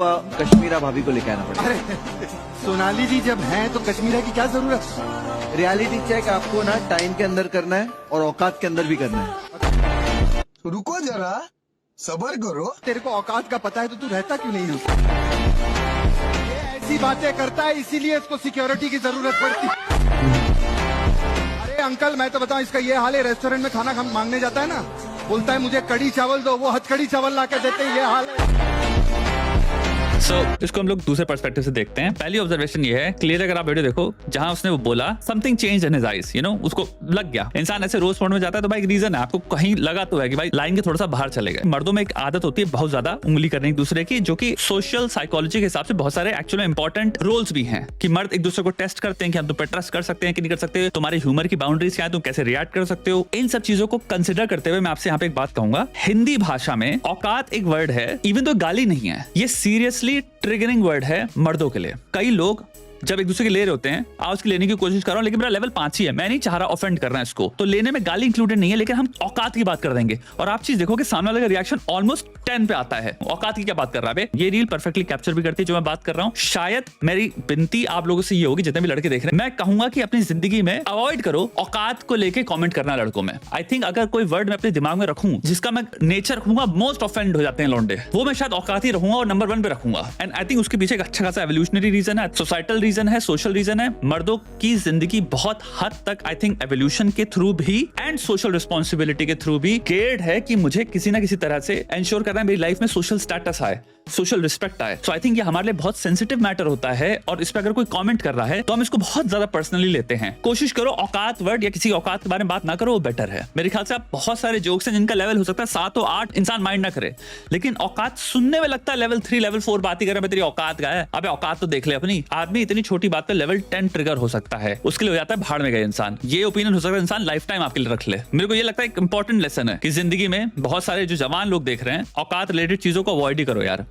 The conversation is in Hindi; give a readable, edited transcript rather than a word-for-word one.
कश्मीरा भाभी को लेके आना पड़ेगा। अरे सोनाली जी जब हैं तो कश्मीरा की क्या जरूरत। रियलिटी चेक आपको ना टाइम के अंदर करना है और औकात के अंदर भी करना है। रुको जरा, सबर करो। तेरे को औकात का पता है तो तू रहता क्यों नहीं हो। ये ऐसी बातें करता है इसीलिए इसको सिक्योरिटी की जरूरत पड़ती। अरे अंकल मैं तो बताऊं इसका ये हाल है, रेस्टोरेंट में खाना मांगने जाता है ना, बोलता है मुझे कड़ी चावल दो, वो हथकड़ी चावल ला के देते हैं, ये हाल है। इसको हम लोग दूसरे पर्सपेक्टिव से देखते हैं। पहली ऑब्जर्वेशन ये है, क्लियर अगर आप वीडियो देखो जहां उसने वो बोला something change in his eyes, you know, उसको लग गया। इंसान ऐसे रोज फोन में जाता है तो भाई एक रीजन है, आपको कहीं लगा तो है कि भाई लाइन के थोड़ा सा बाहर चले गए। मर्दों में एक आदत होती है बहुत ज्यादा उंगली करने एक दूसरे की, जो कि सोशल साइकोलॉजी के हिसाब से बहुत सारे एक्चुअली इंपॉर्टेंट रोल्स भी हैं कि मर्द एक दूसरे को टेस्ट करते हैं कि हम तुम पे ट्रस्ट कर सकते हैं कि नहीं कर सकते, तुम्हारे ह्यूमर की बाउंड्रीज क्या है, तुम कैसे रिएक्ट कर सकते हो। इन सब चीजों को कंसिडर करते हुए मैं आपसे यहाँ पे एक बात कहूंगा, हिंदी भाषा में औकात एक वर्ड है, इवन तो गाली नहीं है, ये सीरियसली ट्रिगरिंग वर्ड है मर्दों के लिए। कई लोग जब एक दूसरे के ले रहे होते हैं, आज की लेने की कोशिश कर रहा हूं लेकिन मेरा लेवल 5 ही है, मैं नहीं चाह रहा ऑफेंड करना है इसको, तो लेने में गाली इंक्लूडेड नहीं है, लेकिन हम औकात की बात कर देंगे और आप चीज देखो कि सामने वाले का रिएक्शन ऑलमोस्ट 10 पे आता है। औकात की क्या बात कर रहा है, ये रील परफेक्टली कैप्चर भी करती है जो मैं बात कर रहा हूं। शायद मेरी विनती आप लोगों से ये होगी, जितने भी लड़के देख रहे हैं, मैं कहूंगा कि अपनी जिंदगी में अवॉइड करो औकात को लेके कॉमेंट करना लड़कों में। आई थिंक अगर कोई वर्ड मैं अपने दिमाग में रखूं जिसका मैं नेचर कहूंगा मोस्ट ऑफेंड हो जाते हैं लौंडे, वो मैं शायद औकात ही रहूंगा और नंबर 1 पे रखूंगा। एंड आई थिंक उसके पीछे एक अच्छा खासा एवोल्यूशनरी रीजन है, सोसाइटल रीजन है, सोशल रीजन है। मर्दों की जिंदगी बहुत हद तक आई थिंक एवोल्यूशन के थ्रू भी एंड सोशल रिस्पॉन्सिबिलिटी के थ्रू भी गेयर्ड है कि मुझे किसी ना किसी तरह से एंश्योर करना है मेरी लाइफ में सोशल स्टेटस आए, सोशल रिस्पेक्ट आए। सो आई थिंक ये हमारे लिए बहुत सेंसिटिव मैटर होता है और इस पर अगर कोई कमेंट कर रहा है तो हम इसको बहुत ज्यादा पर्सनली लेते हैं। कोशिश करो औकात वर्ड या किसी औकात के बारे में बात ना करो, वो बेटर है। मेरे ख्याल से आप बहुत सारे जोक्स हैं जिनका लेवल हो सकता है 7 और 8 इंसान माइंड ना करे, लेकिन औकात सुनने में लगता है लेवल 3 लेवल 4 बात ही कर रहा है, तेरी औकात का है। अबे औकात तो देख ले अपनी। आदमी इतनी छोटी बात पे लेवल 10 ट्रिगर हो सकता है, उसके लिए हो जाता है भाड़ में गए इंसान। ये ओपिनियन हो सकता है इंसान लाइफ टाइम आपके लिए रख ले। मेरे को ये लगता है एक इंपॉर्टेंट लेसन है कि जिंदगी में बहुत सारे जो जवान लोग देख रहे हैं, औकात रिलेटेड चीजों को अवॉइड ही करो यार।